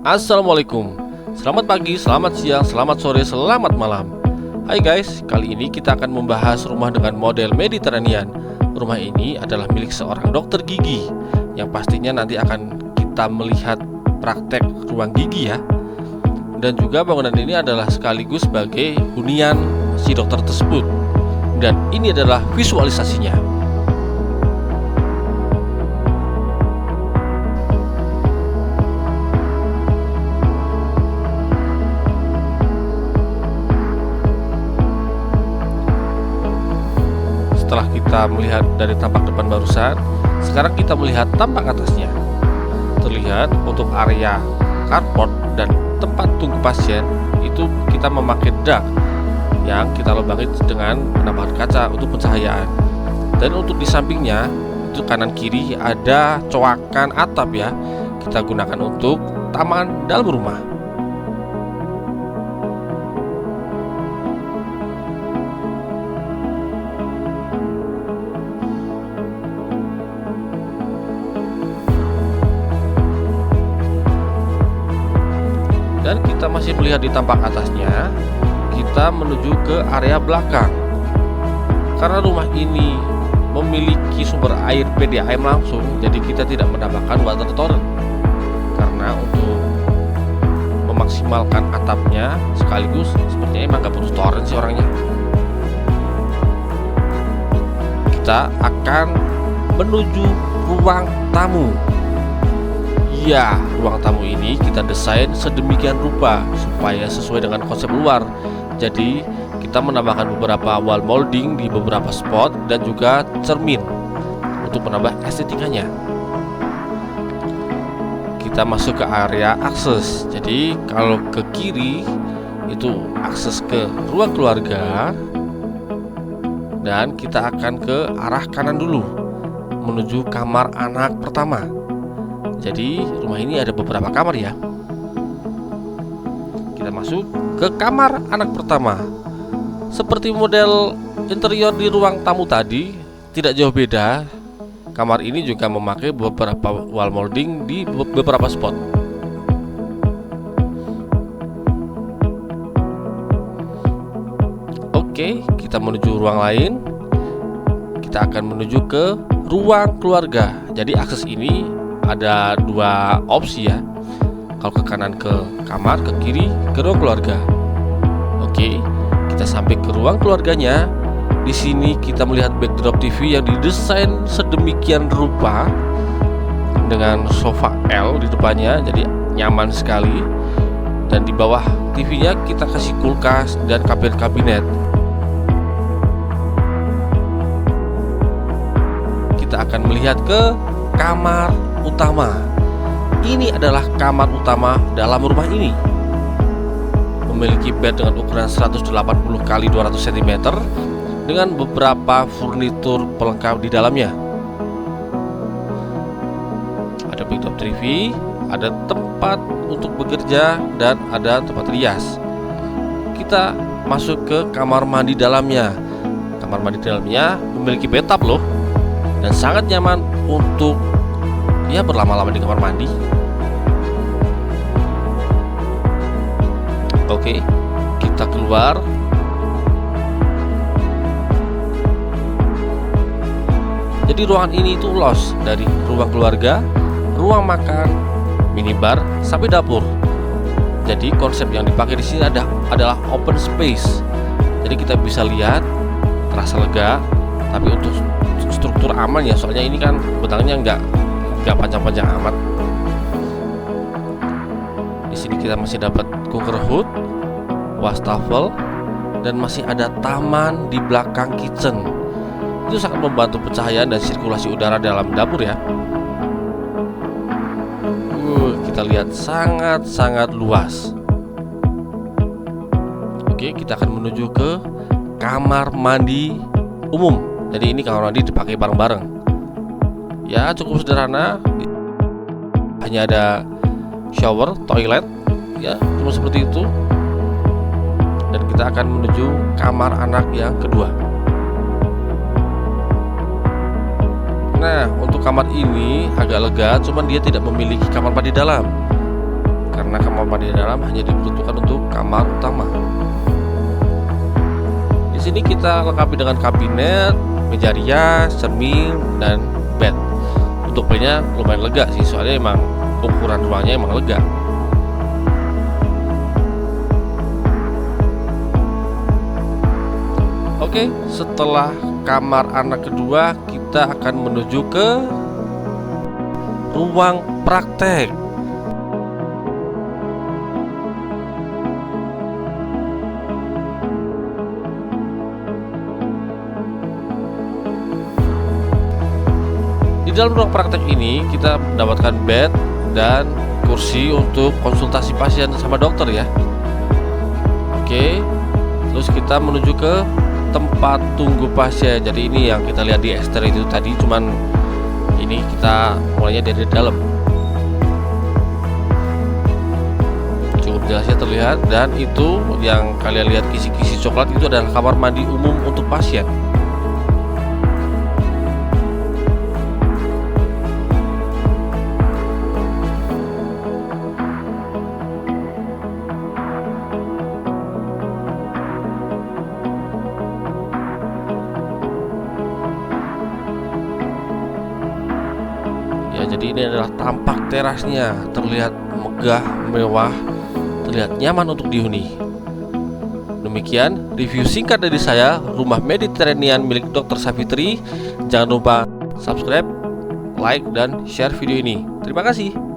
Assalamualaikum. Selamat pagi, selamat siang, selamat sore, selamat malam. Hai guys, kali ini kita akan membahas rumah dengan model Mediterranean. Rumah ini adalah milik seorang dokter gigi, yang pastinya nanti akan kita melihat praktek ruang gigi ya. Dan juga bangunan ini adalah sekaligus sebagai hunian si dokter tersebut. Dan ini adalah visualisasinya. Setelah kita melihat dari tampak depan barusan, sekarang kita melihat tampak atasnya. Terlihat untuk area carport dan tempat tunggu pasien itu kita memakai dak yang kita lubangi dengan menambahkan kaca untuk pencahayaan. Dan untuk di sampingnya itu kanan kiri ada coakan atap ya, kita gunakan untuk taman dalam rumah. Dan kita masih melihat di tampak atasnya, kita menuju ke area belakang. Karena rumah ini memiliki sumber air PDAM langsung, jadi kita tidak menambahkan water torrent. Karena untuk memaksimalkan atapnya sekaligus, sepertinya emang gak butuh torrent sih orangnya. Kita akan menuju ruang tamu. Ya, ruang tamu ini kita desain sedemikian rupa supaya sesuai dengan konsep luar. Jadi, kita menambahkan beberapa wall molding di beberapa spot dan juga cermin untuk menambah estetikanya. Kita masuk ke area akses. Jadi, kalau ke kiri itu akses ke ruang keluarga, dan kita akan ke arah kanan dulu menuju kamar anak pertama. Jadi rumah ini ada beberapa kamar ya. Kita masuk ke kamar anak pertama. Seperti model interior di ruang tamu tadi, tidak jauh beda. Kamar ini juga memakai beberapa wall molding di beberapa spot. Oke, kita menuju ruang lain. Kita akan menuju ke ruang keluarga. Jadi akses ini ada dua opsi ya. Kalau ke kanan ke kamar, ke kiri ke ruang keluarga. Oke, kita sampai ke ruang keluarganya. Di sini kita melihat backdrop TV yang didesain sedemikian rupa dengan sofa L di depannya, jadi nyaman sekali. Dan di bawah TV-nya kita kasih kulkas dan kabinet. Kita akan melihat ke kamar utama. Ini adalah kamar utama dalam rumah ini. Memiliki bed dengan ukuran 180 x 200 cm dengan beberapa furnitur pelengkap di dalamnya. Ada backdrop TV, ada tempat untuk bekerja, dan ada tempat rias. Kita masuk ke kamar mandi dalamnya. Kamar mandi dalamnya memiliki bathtub loh, dan sangat nyaman untuk ya berlama-lama di kamar mandi. Oke, kita keluar. Jadi ruangan ini itu luas dari ruang keluarga, ruang makan, minibar sampai dapur. Jadi konsep yang dipakai di sini adalah open space. Jadi kita bisa lihat, terasa lega, tapi untuk struktur aman ya, soalnya ini kan betangnya nggak panjang-panjang amat. Di sini kita masih dapat cooker hood, wastafel, dan masih ada taman di belakang kitchen. Itu sangat membantu pencahayaan dan sirkulasi udara dalam dapur ya. Kita lihat sangat-sangat luas. Oke, kita akan menuju ke kamar mandi umum. Jadi ini kamar mandi dipakai bareng-bareng. Ya, cukup sederhana. Hanya ada shower, toilet, ya, cuma seperti itu. Dan kita akan menuju kamar anak yang kedua. Nah, untuk kamar ini agak lega, cuman dia tidak memiliki kamar mandi dalam. Karena kamar mandi dalam hanya diperuntukkan untuk kamar utama. Di sini kita lengkapi dengan kabinet, meja rias, cermin, dan bed. Untuk bednya lumayan lega sih, soalnya emang ukuran ruangnya emang lega. Oke, setelah kamar anak kedua, kita akan menuju ke ruang praktek. Di dalam ruang praktek ini kita mendapatkan bed dan kursi untuk konsultasi pasien sama dokter ya. Oke, terus kita menuju ke tempat tunggu pasien. Jadi ini yang kita lihat di ekster itu tadi, cuman ini kita mulainya dari dalam. Cukup jelasnya terlihat, dan itu yang kalian lihat kisi-kisi coklat itu adalah kamar mandi umum untuk pasien. Jadi ini adalah tampak terasnya, terlihat megah, mewah, terlihat nyaman untuk dihuni. Demikian review singkat dari saya rumah Mediterranean milik Dr. Savitri. Jangan lupa subscribe, like, dan share video ini. Terima kasih.